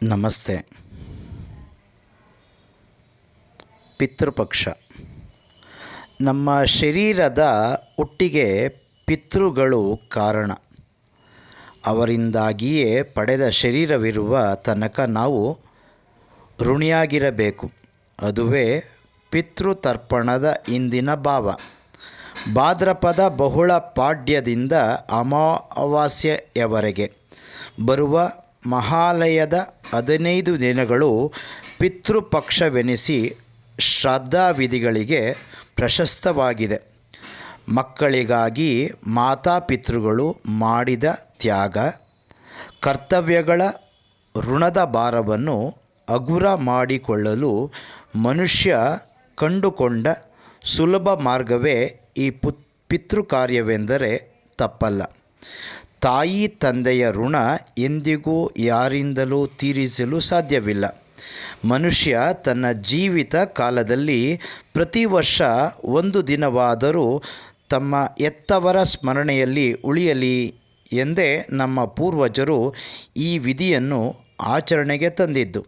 ನಮಸ್ತೆ. ಪಿತೃಪಕ್ಷ ನಮ್ಮ ಶರೀರದ ಹುಟ್ಟಿಗೆ ಪಿತೃಗಳು ಕಾರಣ. ಅವರಿಂದಾಗಿಯೇ ಪಡೆದ ಶರೀರವಿರುವ ತನಕ ನಾವು ಋಣಿಯಾಗಿರಬೇಕು. ಅದುವೇ ಪಿತೃತರ್ಪಣದ ಹಿಂದಿನ ಭಾವ. ಭಾದ್ರಪದ ಬಹುಳ ಪಾಡ್ಯದಿಂದ ಅಮಾವಾಸ್ಯೆಯವರೆಗೆ ಬರುವ ಮಹಾಲಯದ 15 ದಿನಗಳು ಪಿತೃಪಕ್ಷವೆನಿಸಿ ಶ್ರಾದ್ದಾವಿಧಿಗಳಿಗೆ ಪ್ರಶಸ್ತವಾಗಿದೆ. ಮಕ್ಕಳಿಗಾಗಿ ಮಾತಾಪಿತೃಗಳು ಮಾಡಿದ ತ್ಯಾಗ, ಕರ್ತವ್ಯಗಳ ಋಣದ ಭಾರವನ್ನು ಹಗುರ ಮಾಡಿಕೊಳ್ಳಲು ಮನುಷ್ಯ ಕಂಡುಕೊಂಡ ಸುಲಭ ಮಾರ್ಗವೇ ಈ ಪಿತೃಕಾರ್ಯವೆಂದರೆ ತಪ್ಪಲ್ಲ. ತಾಯಿ ತಂದೆಯ ಋಣ ಎಂದಿಗೂ ಯಾರಿಂದಲೂ ತೀರಿಸಲು ಸಾಧ್ಯವಿಲ್ಲ. ಮನುಷ್ಯ ತನ್ನ ಜೀವಿತ ಕಾಲದಲ್ಲಿ ಪ್ರತಿ ವರ್ಷ ಒಂದು ದಿನವಾದರೂ ತಮ್ಮ ಹೆತ್ತವರ ಸ್ಮರಣೆಯಲ್ಲಿ ಉಳಿಯಲಿ ಎಂದೇ ನಮ್ಮ ಪೂರ್ವಜರು ಈ ವಿಧಿಯನ್ನು ಆಚರಣೆಗೆ ತಂದಿದ್ದು.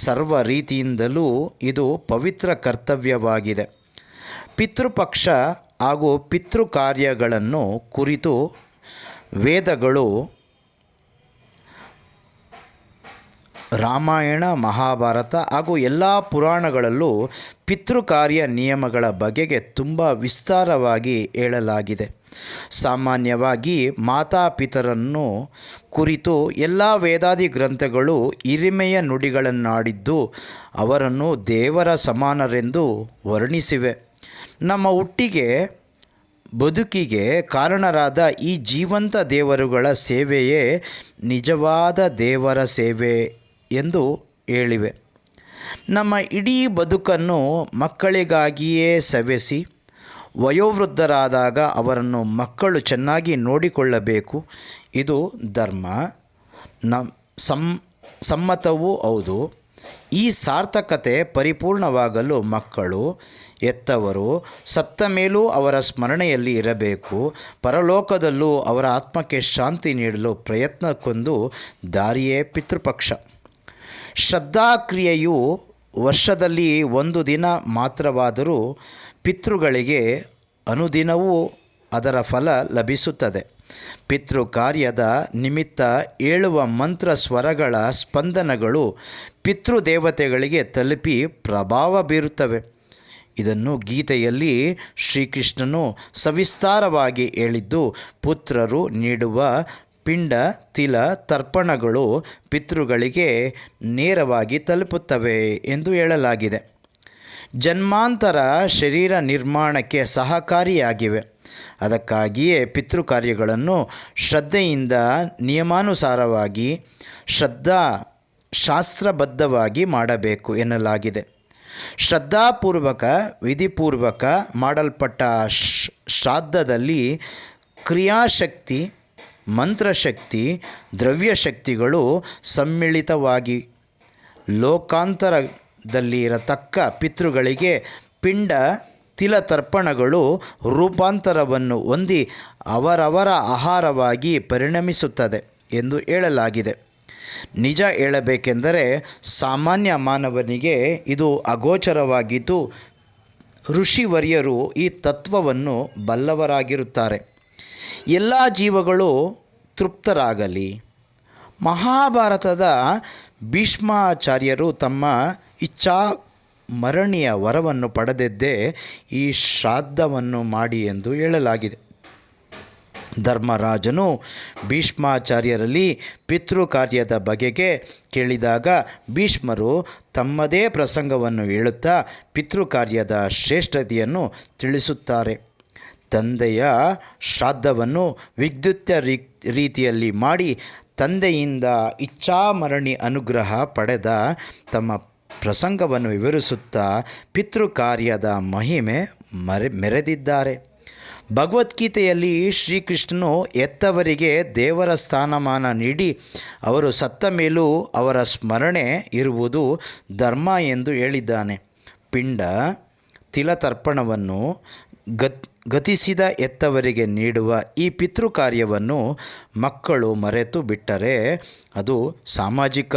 ಸರ್ವ ರೀತಿಯಿಂದಲೂ ಇದು ಪವಿತ್ರ ಕರ್ತವ್ಯವಾಗಿದೆ. ಪಿತೃಪಕ್ಷ ಹಾಗೂ ಪಿತೃಕಾರ್ಯಗಳನ್ನು ಕುರಿತು ವೇದಗಳು, ರಾಮಾಯಣ, ಮಹಾಭಾರತ ಹಾಗೂ ಎಲ್ಲ ಪುರಾಣಗಳಲ್ಲೂ ಪಿತೃಕಾರ್ಯ ನಿಯಮಗಳ ಬಗೆಗೆ ತುಂಬ ವಿಸ್ತಾರವಾಗಿ ಹೇಳಲಾಗಿದೆ. ಸಾಮಾನ್ಯವಾಗಿ ಮಾತಾಪಿತರನ್ನು ಕುರಿತು ಎಲ್ಲ ವೇದಾದಿ ಗ್ರಂಥಗಳು ಹಿರಿಮೆಯ ನುಡಿಗಳನ್ನಾಡಿದ್ದು ಅವರನ್ನು ದೇವರ ಸಮಾನರೆಂದು ವರ್ಣಿಸಿವೆ. ನಮ್ಮ ಹುಟ್ಟಿಗೆ ಬದುಕಿಗೆ ಕಾರಣರಾದ ಈ ಜೀವಂತ ದೇವರುಗಳ ಸೇವೆಯೇ ನಿಜವಾದ ದೇವರ ಸೇವೆ ಎಂದು ಹೇಳಿವೆ. ನಮ್ಮ ಇಡೀ ಬದುಕನ್ನು ಮಕ್ಕಳಿಗಾಗಿಯೇ ಸವೆಸಿ ವಯೋವೃದ್ಧರಾದಾಗ ಅವರನ್ನು ಮಕ್ಕಳು ಚೆನ್ನಾಗಿ ನೋಡಿಕೊಳ್ಳಬೇಕು. ಇದು ಧರ್ಮ ಸಮ್ಮತವೂ ಹೌದು. ಈ ಸಾರ್ಥಕತೆ ಪರಿಪೂರ್ಣವಾಗಲು ಮಕ್ಕಳು, ಹೆತ್ತವರು ಸತ್ತ ಮೇಲೂ ಅವರ ಸ್ಮರಣೆಯಲ್ಲಿ ಇರಬೇಕು. ಪರಲೋಕದಲ್ಲೂ ಅವರ ಆತ್ಮಕ್ಕೆ ಶಾಂತಿ ನೀಡಲು ಪ್ರಯತ್ನಕ್ಕೊಂದು ದಾರಿಯೇ ಪಿತೃಪಕ್ಷ. ಶ್ರದ್ಧಾಕ್ರಿಯೆಯು ವರ್ಷದಲ್ಲಿ ಒಂದು ದಿನ ಮಾತ್ರವಾದರೂ ಪಿತೃಗಳಿಗೆ ಅನುದಿನವೂ ಅದರ ಫಲ ಲಭಿಸುತ್ತದೆ. ಪಿತೃಕಾರ್ಯದ ನಿಮಿತ್ತ ಹೇಳುವ ಮಂತ್ರ ಸ್ವರಗಳ ಸ್ಪಂದನಗಳು ಪಿತೃದೇವತೆಗಳಿಗೆ ತಲುಪಿ ಪ್ರಭಾವ ಬೀರುತ್ತವೆ. ಇದನ್ನು ಗೀತೆಯಲ್ಲಿ ಶ್ರೀಕೃಷ್ಣನು ಸವಿಸ್ತಾರವಾಗಿ ಹೇಳಿದ್ದು, ಪುತ್ರರು ನೀಡುವ ಪಿಂಡ ತಿಲ ತರ್ಪಣಗಳು ಪಿತೃಗಳಿಗೆ ನೇರವಾಗಿ ತಲುಪುತ್ತವೆ ಎಂದು ಹೇಳಲಾಗಿದೆ. ಜನ್ಮಾಂತರ ಶರೀರ ನಿರ್ಮಾಣಕ್ಕೆ ಸಹಕಾರಿಯಾಗಿವೆ. ಅದಕ್ಕಾಗಿಯೇ ಪಿತೃಕಾರ್ಯಗಳನ್ನು ಶ್ರದ್ಧೆಯಿಂದ ನಿಯಮಾನುಸಾರವಾಗಿ ಶಾಸ್ತ್ರಬದ್ಧವಾಗಿ ಮಾಡಬೇಕು ಎನ್ನಲಾಗಿದೆ. ಶ್ರದ್ಧಾಪೂರ್ವಕ ವಿಧಿಪೂರ್ವಕ ಮಾಡಲ್ಪಟ್ಟ ಶ್ರಾದ್ದದಲ್ಲಿ ಕ್ರಿಯಾಶಕ್ತಿ, ಮಂತ್ರಶಕ್ತಿ, ದ್ರವ್ಯಶಕ್ತಿಗಳು ಸಮ್ಮಿಳಿತವಾಗಿ ಲೋಕಾಂತರದಲ್ಲಿರತಕ್ಕ ಪಿತೃಗಳಿಗೆ ಪಿಂಡ ತಿಲತರ್ಪಣಗಳು ರೂಪಾಂತರವನ್ನು ಹೊಂದಿ ಅವರವರ ಆಹಾರವಾಗಿ ಪರಿಣಮಿಸುತ್ತದೆ ಎಂದು ಹೇಳಲಾಗಿದೆ. ನಿಜ ಹೇಳಬೇಕೆಂದರೆ ಸಾಮಾನ್ಯ ಮಾನವನಿಗೆ ಇದು ಅಗೋಚರವಾಗಿದ್ದು ಋಷಿವರ್ಯರು ಈ ತತ್ವವನ್ನು ಬಲ್ಲವರಾಗಿರುತ್ತಾರೆ. ಎಲ್ಲ ಜೀವಗಳು ತೃಪ್ತರಾಗಲಿ. ಮಹಾಭಾರತದ ಭೀಷ್ಮಾಚಾರ್ಯರು ತಮ್ಮ ಇಚ್ಛಾ ಮರಣಿಯ ವರವನ್ನು ಪಡೆದದ್ದೇ ಈ ಶ್ರಾದ್ದವನ್ನು ಮಾಡಿ ಎಂದು ಹೇಳಲಾಗಿದೆ. ಧರ್ಮರಾಜನು ಭೀಷ್ಮಾಚಾರ್ಯರಲ್ಲಿ ಪಿತೃಕಾರ್ಯದ ಬಗೆಗೆ ಕೇಳಿದಾಗ ಭೀಷ್ಮರು ತಮ್ಮದೇ ಪ್ರಸಂಗವನ್ನು ಹೇಳುತ್ತಾ ಪಿತೃಕಾರ್ಯದ ಶ್ರೇಷ್ಠತೆಯನ್ನು ತಿಳಿಸುತ್ತಾರೆ. ತಂದೆಯ ಶ್ರಾದ್ದವನ್ನು ವಿದ್ಯುಕ್ತ ರೀತಿಯಲ್ಲಿ ಮಾಡಿ ತಂದೆಯಿಂದ ಇಚ್ಛಾಮರಣಿ ಅನುಗ್ರಹ ಪಡೆದ ತಮ್ಮ ಪ್ರಸಂಗವನ್ನು ವಿವರಿಸುತ್ತಾ ಪಿತೃಕಾರ್ಯದ ಮಹಿಮೆ ಮೆರೆದಿದ್ದಾರೆ. ಭಗವದ್ಗೀತೆಯಲ್ಲಿ ಶ್ರೀಕೃಷ್ಣನು ಹೆತ್ತವರಿಗೆ ದೇವರ ಸ್ಥಾನಮಾನ ನೀಡಿ ಅವರು ಸತ್ತ ಮೇಲೂ ಅವರ ಸ್ಮರಣೆ ಇರುವುದು ಧರ್ಮ ಎಂದು ಹೇಳಿದ್ದಾನೆ. ಪಿಂಡ ತಿಲತರ್ಪಣವನ್ನು ಗತಿಸಿದ ಹೆತ್ತವರಿಗೆ ನೀಡುವ ಈ ಪಿತೃಕಾರ್ಯವನ್ನು ಮಕ್ಕಳು ಮರೆತು ಬಿಟ್ಟರೆ ಅದು ಸಾಮಾಜಿಕ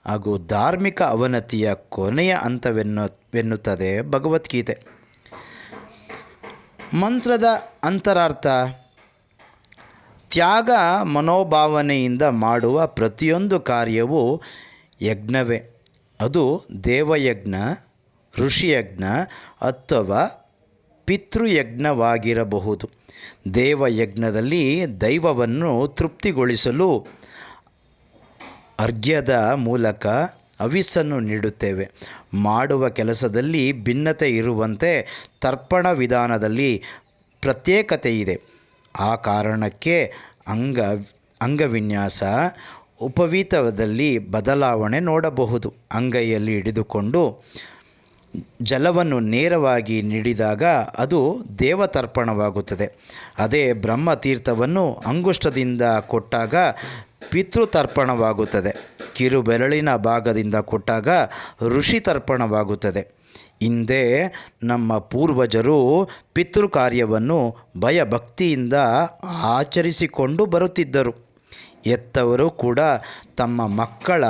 ಹಾಗೂ ಧಾರ್ಮಿಕ ಅವನತಿಯ ಕೊನೆಯ ಹಂತವೆನ್ನುತ್ತದೆ ಭಗವದ್ಗೀತೆ. ಮಂತ್ರದ ಅಂತರಾರ್ಥ: ತ್ಯಾಗ ಮನೋಭಾವನೆಯಿಂದ ಮಾಡುವ ಪ್ರತಿಯೊಂದು ಕಾರ್ಯವೂ ಯಜ್ಞವೇ. ಅದು ದೇವಯಜ್ಞ, ಋಷಿಯಜ್ಞ ಅಥವಾ ಪಿತೃಯಜ್ಞವಾಗಿರಬಹುದು. ದೇವಯಜ್ಞದಲ್ಲಿ ದೈವವನ್ನು ತೃಪ್ತಿಗೊಳಿಸಲು ಅರ್ಘ್ಯದ ಮೂಲಕ ಹವಿಸ್ಸನ್ನು ನೀಡುತ್ತೇವೆ. ಮಾಡುವ ಕೆಲಸದಲ್ಲಿ ಭಿನ್ನತೆ ಇರುವಂತೆ ತರ್ಪಣ ವಿಧಾನದಲ್ಲಿ ಪ್ರತ್ಯೇಕತೆ ಇದೆ. ಆ ಕಾರಣಕ್ಕೆ ಅಂಗವಿನ್ಯಾಸ, ಉಪವೀತದಲ್ಲಿ ಬದಲಾವಣೆ ನೋಡಬಹುದು. ಅಂಗೈಯಲ್ಲಿ ಹಿಡಿದುಕೊಂಡು ಜಲವನ್ನು ನೇರವಾಗಿ ನೀಡಿದಾಗ ಅದು ದೇವತರ್ಪಣವಾಗುತ್ತದೆ. ಅದೇ ಬ್ರಹ್ಮತೀರ್ಥವನ್ನು ಅಂಗುಷ್ಟದಿಂದ ಕೊಟ್ಟಾಗ ಪಿತೃತರ್ಪಣವಾಗುತ್ತದೆ. ಕಿರುಬೆರಳಿನ ಭಾಗದಿಂದ ಕೊಟ್ಟಾಗ ಋಷಿತರ್ಪಣವಾಗುತ್ತದೆ. ಹಿಂದೆ ನಮ್ಮ ಪೂರ್ವಜರು ಪಿತೃಕಾರ್ಯವನ್ನು ಭಯಭಕ್ತಿಯಿಂದ ಆಚರಿಸಿಕೊಂಡು ಬರುತ್ತಿದ್ದರು. ಹೆತ್ತವರು ಕೂಡ ತಮ್ಮ ಮಕ್ಕಳ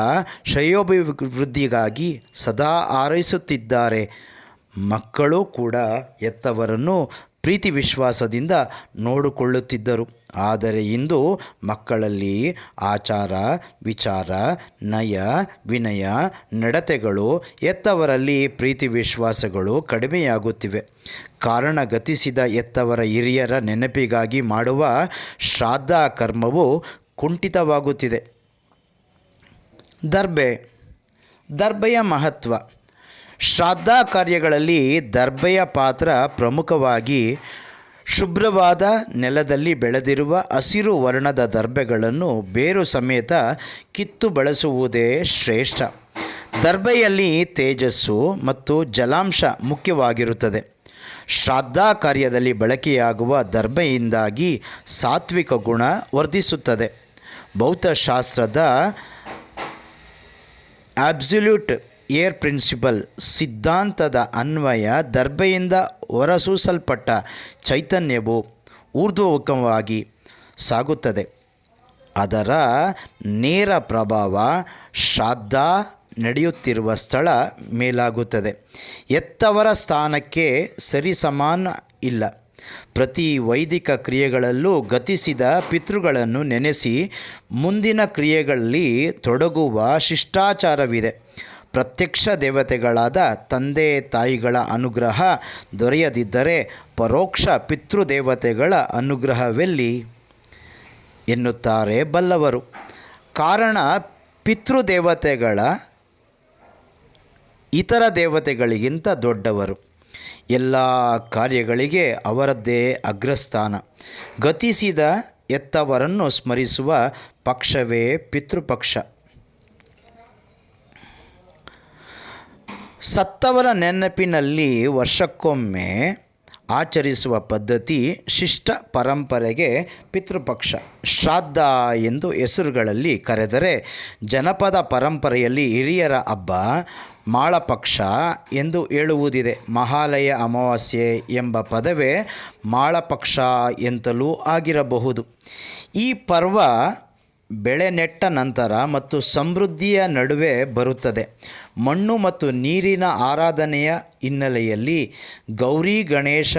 ಶ್ರೇಯೋಭಿವೃದ್ಧಿಗಾಗಿ ಸದಾ ಹಾರೈಸುತ್ತಿದ್ದಾರೆ. ಮಕ್ಕಳು ಕೂಡ ಹೆತ್ತವರನ್ನು ಪ್ರೀತಿ ವಿಶ್ವಾಸದಿಂದ ನೋಡಿಕೊಳ್ಳುತ್ತಿದ್ದರು. ಆದರೆ ಇಂದು ಮಕ್ಕಳಲ್ಲಿ ಆಚಾರ ವಿಚಾರ, ನಯ ವಿನಯ, ನಡತೆಗಳು, ಹೆತ್ತವರಲ್ಲಿ ಪ್ರೀತಿ ವಿಶ್ವಾಸಗಳು ಕಡಿಮೆಯಾಗುತ್ತಿವೆ. ಕಾರಣ ಗತಿಸಿದ ಹೆತ್ತವರ ಹಿರಿಯರ ನೆನಪಿಗಾಗಿ ಮಾಡುವ ಶ್ರಾದ್ದ ಕರ್ಮವು ಕುಂಠಿತವಾಗುತ್ತಿದೆ. ದರ್ಬೆಯ ಮಹತ್ವ: ಶ್ರಾದ್ದ ಕಾರ್ಯಗಳಲ್ಲಿ ದರ್ಬೆಯ ಪಾತ್ರ ಪ್ರಮುಖವಾಗಿ ಶುಭ್ರವಾದ ನೆಲದಲ್ಲಿ ಬೆಳೆದಿರುವ ಹಸಿರು ವರ್ಣದ ದರ್ಬೆಗಳನ್ನು ಬೇರು ಸಮೇತ ಕಿತ್ತು ಬಳಸುವುದೇ ಶ್ರೇಷ್ಠ. ದರ್ಬೆಯಲ್ಲಿ ತೇಜಸ್ಸು ಮತ್ತು ಜಲಾಂಶ ಮುಖ್ಯವಾಗಿರುತ್ತದೆ. ಶ್ರಾದ್ದ ಕಾರ್ಯದಲ್ಲಿ ಬಳಕೆಯಾಗುವ ದರ್ಬೆಯಿಂದಾಗಿ ಸಾತ್ವಿಕ ಗುಣ ವರ್ಧಿಸುತ್ತದೆ. ಭೌತಶಾಸ್ತ್ರದ ಅಬ್ಸಲ್ಯೂಟ್ ಏರ್ ಪ್ರಿನ್ಸಿಪಲ್ ಸಿದ್ಧಾಂತದ ಅನ್ವಯ ದರ್ಬೆಯಿಂದ ಹೊರಸೂಸಲ್ಪಟ್ಟ ಚೈತನ್ಯವು ಊರ್ಧ್ವಮುಖವಾಗಿ ಸಾಗುತ್ತದೆ. ಅದರ ನೇರ ಪ್ರಭಾವ ಶ್ರಾದ್ದ ನಡೆಯುತ್ತಿರುವ ಸ್ಥಳ ಮೇಲಾಗುತ್ತದೆ. ಹೆತ್ತವರ ಸ್ಥಾನಕ್ಕೆ ಸರಿಸಮಾನ ಇಲ್ಲ. ಪ್ರತಿ ವೈದಿಕ ಕ್ರಿಯೆಗಳಲ್ಲೂ ಗತಿಸಿದ ಪಿತೃಗಳನ್ನು ನೆನೆಸಿ ಮುಂದಿನ ಕ್ರಿಯೆಗಳಲ್ಲಿ ತೊಡಗುವ ಶಿಷ್ಟಾಚಾರವಿದೆ. ಪ್ರತ್ಯಕ್ಷ ದೇವತೆಗಳಾದ ತಂದೆ ತಾಯಿಗಳ ಅನುಗ್ರಹ ದೊರೆಯದಿದ್ದರೆ ಪರೋಕ್ಷ ಪಿತೃದೇವತೆಗಳ ಅನುಗ್ರಹವೆಲ್ಲಿ ಎನ್ನುತ್ತಾರೆ ಬಲ್ಲವರು. ಕಾರಣ ಪಿತೃದೇವತೆಗಳ ಇತರ ದೇವತೆಗಳಿಗಿಂತ ದೊಡ್ಡವರು. ಎಲ್ಲ ಕಾರ್ಯಗಳಿಗೆ ಅವರದ್ದೇ ಅಗ್ರಸ್ಥಾನ. ಗತಿಸಿದ ಹೆತ್ತವರನ್ನು ಸ್ಮರಿಸುವ ಪಕ್ಷವೇ ಪಿತೃಪಕ್ಷ. ಸತ್ತವರ ನೆನಪಿನಲ್ಲಿ ವರ್ಷಕ್ಕೊಮ್ಮೆ ಆಚರಿಸುವ ಪದ್ಧತಿ ಶಿಷ್ಟ ಪರಂಪರೆಗೆ ಪಿತೃಪಕ್ಷ, ಶ್ರಾದ್ದ ಎಂದು ಹೆಸರುಗಳಲ್ಲಿ ಕರೆದರೆ, ಜನಪದ ಪರಂಪರೆಯಲ್ಲಿ ಹಿರಿಯರ ಹಬ್ಬ ಮಾಳಪಕ್ಷ ಎಂದು ಹೇಳುವುದಿದೆ. ಮಹಾಲಯ ಅಮಾವಾಸ್ಯೆ ಎಂಬ ಪದವೇ ಮಾಳಪಕ್ಷ ಎಂತಲೂ ಆಗಿರಬಹುದು. ಈ ಪರ್ವ ಬೆಳೆ ನೆಟ್ಟ ನಂತರ ಮತ್ತು ಸಮೃದ್ಧಿಯ ನಡುವೆ ಬರುತ್ತದೆ. ಮಣ್ಣು ಮತ್ತು ನೀರಿನ ಆರಾಧನೆಯ ಹಿನ್ನೆಲೆಯಲ್ಲಿ ಗೌರಿ ಗಣೇಶ,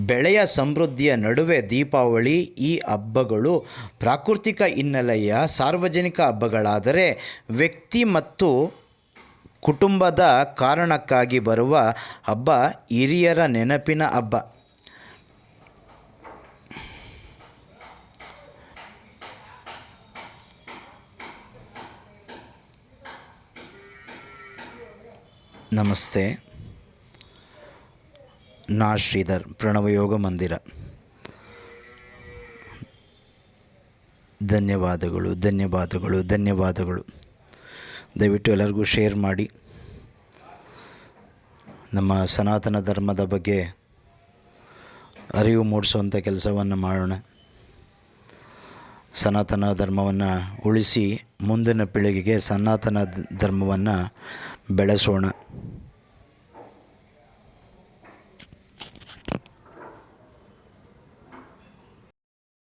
ಬೆಳೆಯ ಸಮೃದ್ಧಿಯ ನಡುವೆ ದೀಪಾವಳಿ. ಈ ಹಬ್ಬಗಳು ಪ್ರಾಕೃತಿಕ ಹಿನ್ನೆಲೆಯ ಸಾರ್ವಜನಿಕ ಹಬ್ಬಗಳಾದರೆ, ವ್ಯಕ್ತಿ ಮತ್ತು ಕುಟುಂಬದ ಕಾರಣಕ್ಕಾಗಿ ಬರುವ ಹಬ್ಬ ಹಿರಿಯರ ನೆನಪಿನ ಹಬ್ಬ. ನಮಸ್ತೆ. ನಾ ಶ್ರೀಧರ್, ಪ್ರಣವಯೋಗ ಮಂದಿರ. ಧನ್ಯವಾದಗಳು. ದಯವಿಟ್ಟು ಎಲ್ಲರಿಗೂ ಶೇರ್ ಮಾಡಿ. ನಮ್ಮ ಸನಾತನ ಧರ್ಮದ ಬಗ್ಗೆ ಅರಿವು ಮೂಡಿಸುವಂಥ ಕೆಲಸವನ್ನು ಮಾಡೋಣ. ಸನಾತನ ಧರ್ಮವನ್ನು ಉಳಿಸಿ ಮುಂದಿನ ಪೀಳಿಗೆಗೆ ಸನಾತನ ಧರ್ಮವನ್ನು ಬೆಳೆಸೋಣ.